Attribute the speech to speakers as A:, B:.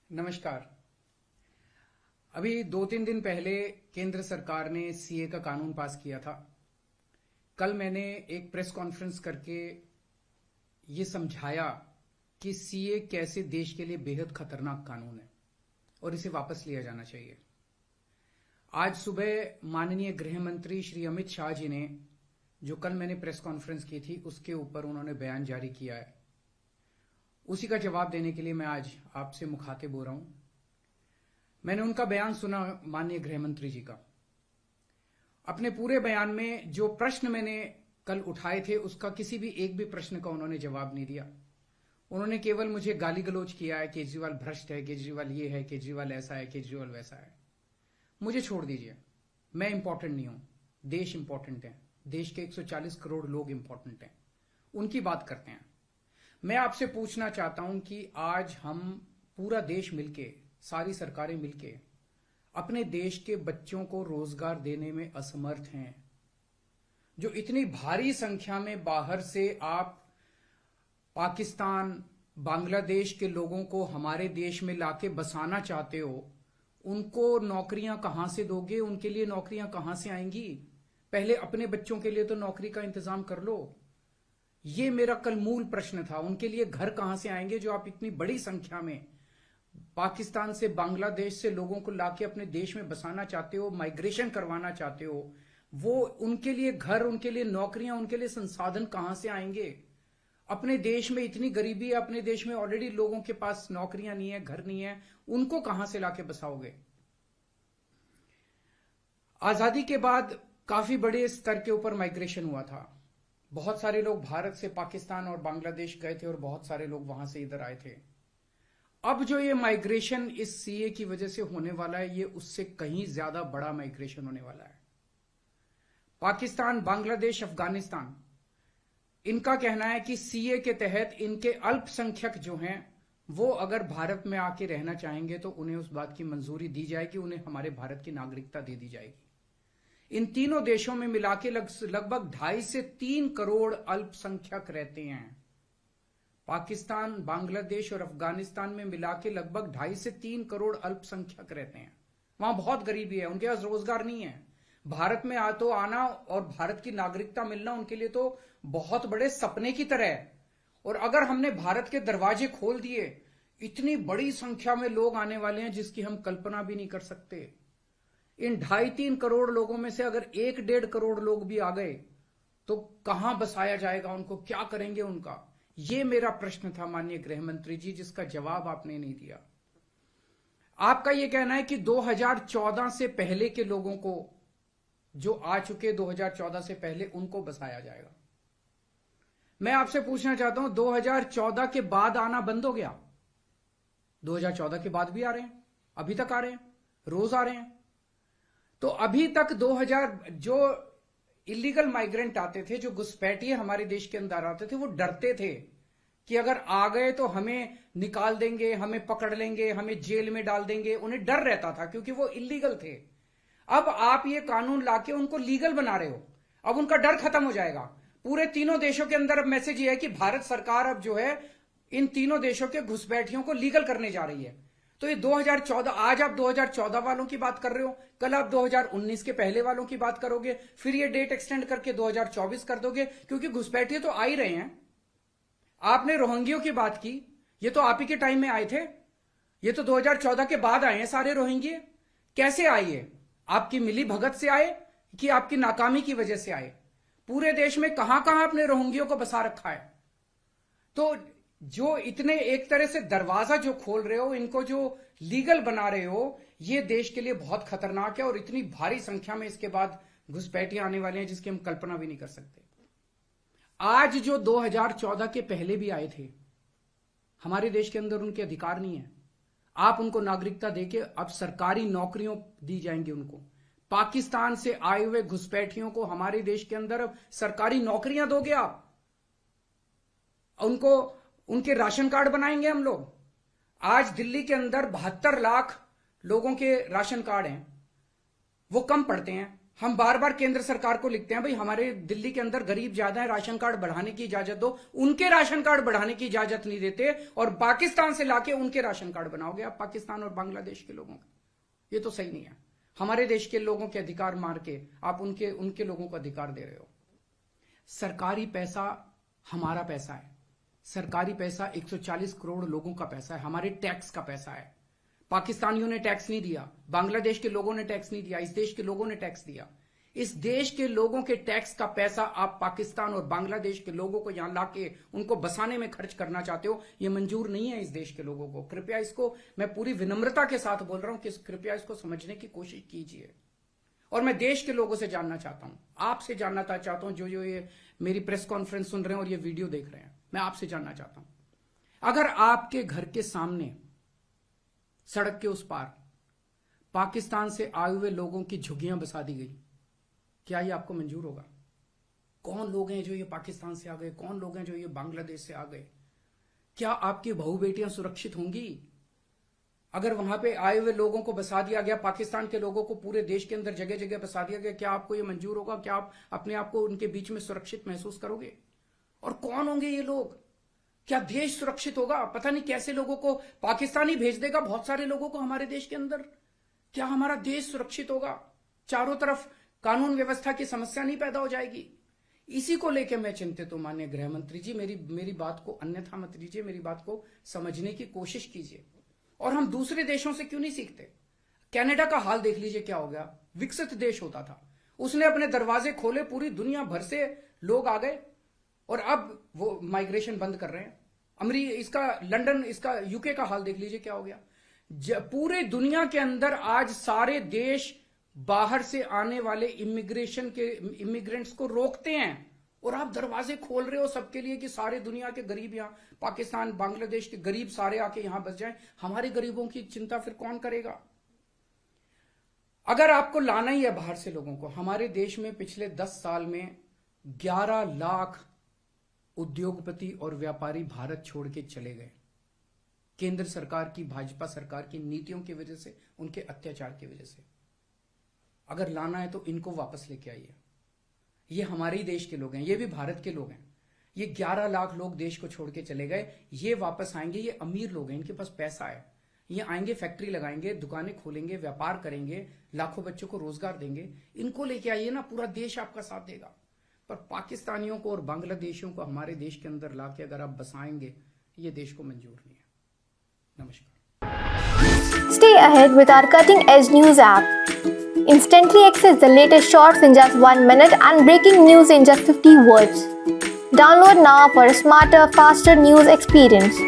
A: नमस्कार। अभी 2-3 दिन पहले केंद्र सरकार ने सीए का कानून पास किया था। कल मैंने एक प्रेस कॉन्फ्रेंस करके ये समझाया कि सीए कैसे देश के लिए बेहद खतरनाक कानून है और इसे वापस लिया जाना चाहिए। आज सुबह माननीय गृह मंत्री श्री अमित शाह जी ने, जो कल मैंने प्रेस कॉन्फ्रेंस की थी उसके ऊपर उन्होंने बयान जारी किया है, उसी का जवाब देने के लिए मैं आज आपसे मुखातिब हो रहा हूं। मैंने उनका बयान सुना, माननीय गृह मंत्री जी का। अपने पूरे बयान में जो प्रश्न मैंने कल उठाए थे उसका किसी भी एक भी प्रश्न का उन्होंने जवाब नहीं दिया। उन्होंने केवल मुझे गाली गलौज किया है, केजरीवाल भ्रष्ट है, केजरीवाल ये है, केजरीवाल ऐसा है, केजरीवाल वैसा है। मुझे छोड़ दीजिए, मैं इंपॉर्टेंट नहीं हूं, देश इंपॉर्टेंट है, देश के 140 करोड़ लोग इंपॉर्टेंट हैं, उनकी बात करते हैं। मैं आपसे पूछना चाहता हूं कि आज हम पूरा देश मिलके, सारी सरकारें मिलके अपने देश के बच्चों को रोजगार देने में असमर्थ हैं। जो इतनी भारी संख्या में बाहर से आप पाकिस्तान, बांग्लादेश के लोगों को हमारे देश में लाके बसाना चाहते हो, उनको नौकरियां कहां से दोगे? उनके लिए नौकरियां कहां से आएंगी? पहले अपने बच्चों के लिए तो नौकरी का इंतजाम कर लो। ये मेरा कल मूल प्रश्न था। उनके लिए घर कहां से आएंगे जो आप इतनी बड़ी संख्या में पाकिस्तान से, बांग्लादेश से लोगों को लाके अपने देश में बसाना चाहते हो, माइग्रेशन करवाना चाहते हो? वो उनके लिए घर, उनके लिए नौकरियां, उनके लिए संसाधन कहां से आएंगे? अपने देश में इतनी गरीबी है, अपने देश में ऑलरेडी लोगों के पास नौकरियां नहीं है, घर नहीं है, उनको कहां से लाके बसाओगे? आजादी के बाद काफी बड़े स्तर के ऊपर माइग्रेशन हुआ था। बहुत सारे लोग भारत से पाकिस्तान और बांग्लादेश गए थे और बहुत सारे लोग वहां से इधर आए थे। अब जो ये माइग्रेशन इस सीए की वजह से होने वाला है, ये उससे कहीं ज्यादा बड़ा माइग्रेशन होने वाला है। पाकिस्तान, बांग्लादेश, अफगानिस्तान, इनका कहना है कि सीए के तहत इनके अल्पसंख्यक जो हैं वो अगर भारत में आके रहना चाहेंगे तो उन्हें उस बात की मंजूरी दी जाएगी, उन्हें हमारे भारत की नागरिकता दे दी जाएगी। इन तीनों देशों में मिला के लगभग 2.5 से 3 करोड़ अल्पसंख्यक रहते हैं। पाकिस्तान, बांग्लादेश और अफगानिस्तान में मिला के लगभग 2.5 से 3 करोड़ अल्पसंख्यक रहते हैं। वहां बहुत गरीबी है, उनके पास रोजगार नहीं है। भारत में तो आना और भारत की नागरिकता मिलना उनके लिए तो बहुत बड़े सपने की तरह है। और अगर हमने भारत के दरवाजे खोल दिए, इतनी बड़ी संख्या में लोग आने वाले हैं जिसकी हम कल्पना भी नहीं कर सकते। इन 2.5-3 करोड़ लोगों में से अगर 1-1.5 करोड़ लोग भी आ गए तो कहां बसाया जाएगा उनको? क्या करेंगे उनका? यह मेरा प्रश्न था माननीय गृह मंत्री जी, जिसका जवाब आपने नहीं दिया। आपका यह कहना है कि 2014 से पहले के लोगों को, जो आ चुके 2014 से पहले, उनको बसाया जाएगा। मैं आपसे पूछना चाहता हूं, 2014 के बाद आना बंद हो गया? 2014 के बाद भी आ रहे हैं, अभी तक आ रहे हैं, रोज आ रहे हैं। तो अभी तक 2000 जो इलीगल माइग्रेंट आते थे, जो घुसपैठिए हमारे देश के अंदर आते थे, वो डरते थे कि अगर आ गए तो हमें निकाल देंगे, हमें पकड़ लेंगे, हमें जेल में डाल देंगे। उन्हें डर रहता था क्योंकि वो इलीगल थे। अब आप ये कानून लाके उनको लीगल बना रहे हो, अब उनका डर खत्म हो जाएगा। पूरे तीनों देशों के अंदर अब मैसेज ये है कि भारत सरकार अब जो है इन तीनों देशों के घुसपैठियों को लीगल करने जा रही है। तो ये 2014, आज आप 2014 वालों की बात कर रहे हो, कल आप 2019 के पहले वालों की बात करोगे, फिर ये डेट एक्सटेंड करके 2024 कर दोगे, क्योंकि घुसपैठिए तो आ ही रहे हैं। आपने रोहिंग्यों की बात की, ये तो आप ही के टाइम में आए थे, ये तो 2014 के बाद आए हैं सारे रोहिंग्ये। कैसे आए ये? आपकी मिली भगत से आए कि आपकी नाकामी की वजह से आए? पूरे देश में कहां कहां आपने रोहिंग्यों को बसा रखा है? तो जो इतने एक तरह से दरवाजा जो खोल रहे हो, इनको जो लीगल बना रहे हो, ये देश के लिए बहुत खतरनाक है। और इतनी भारी संख्या में इसके बाद घुसपैठिए आने वाले हैं जिसकी हम कल्पना भी नहीं कर सकते। आज जो 2014 के पहले भी आए थे, हमारे देश के अंदर उनके अधिकार नहीं है। आप उनको नागरिकता देके अब सरकारी नौकरियों दी जाएंगी उनको। पाकिस्तान से आए हुए घुसपैठियों को हमारे देश के अंदर अब सरकारी नौकरियां दोगे आप, उनको उनके राशन कार्ड बनाएंगे हम लोग। आज दिल्ली के अंदर 72 लाख लोगों के राशन कार्ड हैं, वो कम पड़ते हैं। हम बार बार केंद्र सरकार को लिखते हैं, भाई हमारे दिल्ली के अंदर गरीब ज्यादा है, राशन कार्ड बढ़ाने की इजाजत दो। उनके राशन कार्ड बढ़ाने की इजाजत नहीं देते और पाकिस्तान से लाके उनके राशन कार्ड बनाओगे आप, पाकिस्तान और बांग्लादेश के लोगों का। ये तो सही नहीं है। हमारे देश के लोगों के अधिकार मार के आप उनके लोगों को अधिकार दे रहे हो। सरकारी पैसा हमारा पैसा है, सरकारी पैसा 140 करोड़ लोगों का पैसा है, हमारे टैक्स का पैसा है। पाकिस्तानियों ने टैक्स नहीं दिया, बांग्लादेश के लोगों ने टैक्स नहीं दिया, इस देश के लोगों ने टैक्स दिया। इस देश के लोगों के टैक्स का पैसा आप पाकिस्तान और बांग्लादेश के लोगों को यहां लाके उनको बसाने में खर्च करना चाहते हो, यह मंजूर नहीं है इस देश के लोगों को। कृपया इसको, मैं पूरी विनम्रता के साथ बोल रहा हूं कि कृपया इसको समझने की कोशिश कीजिए। और मैं देश के लोगों से जानना चाहता हूं, आपसे जानना चाहता हूं, जो ये मेरी प्रेस कॉन्फ्रेंस सुन रहे हैं और ये वीडियो देख रहे हैं, मैं आपसे जानना चाहता हूं, अगर आपके घर के सामने सड़क के उस पार पाकिस्तान से आए हुए लोगों की झुग्गियां बसा दी गई, क्या ये आपको मंजूर होगा? कौन लोग हैं जो ये पाकिस्तान से आ गए, कौन लोग हैं जो ये बांग्लादेश से आ गए? क्या आपकी बहू बेटियां सुरक्षित होंगी? अगर वहां पे आए हुए लोगों को बसा दिया गया, पाकिस्तान के लोगों को पूरे देश के अंदर जगह जगह बसा दिया गया, क्या आपको ये मंजूर होगा? क्या आप अपने आप को उनके बीच में सुरक्षित महसूस करोगे? और कौन होंगे ये लोग? क्या देश सुरक्षित होगा? पता नहीं कैसे लोगों को पाकिस्तान ही भेज देगा, बहुत सारे लोगों को हमारे देश के अंदर। क्या हमारा देश सुरक्षित होगा? चारों तरफ कानून व्यवस्था की समस्या नहीं पैदा हो जाएगी? इसी को लेकर मैं चिंतित हूं माननीय गृह मंत्री जी। मेरी बात को अन्यथा मत लीजिए, मेरी बात को समझने की कोशिश कीजिए। और हम दूसरे देशों से क्यों नहीं सीखते? कनाडा का हाल देख लीजिए, क्या हो गया। विकसित देश होता था, उसने अपने दरवाजे खोले, पूरी दुनिया भर से लोग आ गए और अब वो माइग्रेशन बंद कर रहे हैं। लंदन, इसका यूके का हाल देख लीजिए, क्या हो गया। पूरे दुनिया के अंदर आज सारे देश बाहर से आने वाले इमिग्रेंट्स को रोकते हैं और आप दरवाजे खोल रहे हो सबके लिए कि सारे दुनिया के गरीब यहां, पाकिस्तान बांग्लादेश के गरीब सारे आके यहां बस जाएं। हमारे गरीबों की चिंता फिर कौन करेगा? अगर आपको लाना ही है बाहर से लोगों को, हमारे देश में पिछले 10 साल में 11 लाख उद्योगपति और व्यापारी भारत छोड़ के चले गए, केंद्र सरकार की, भाजपा सरकार की नीतियों की वजह से, उनके अत्याचार की वजह से। अगर लाना है तो इनको वापस लेके आइए। ये हमारे ही देश के लोग हैं, ये भी भारत के लोग हैं। ये 11 लाख लोग देश को छोड़ के चले गए, ये वापस आएंगे। ये अमीर लोग हैं, इनके पास पैसा है, ये आएंगे, फैक्ट्री लगाएंगे, दुकानें खोलेंगे, व्यापार करेंगे, लाखों बच्चों को रोजगार देंगे। इनको लेके आइए ना, पूरा देश आपका साथ देगा। पर पाकिस्तानियों को और बांग्लादेशियों को हमारे देश के अंदर लाके अगर आप बसाएंगे, ये देश को मंजूर नहीं है। नमस्कार।
B: Stay ahead with our cutting-edge news app. Instantly access the latest shorts in just 1 minute and breaking news in just 50 words. Download now for a smarter, faster news experience.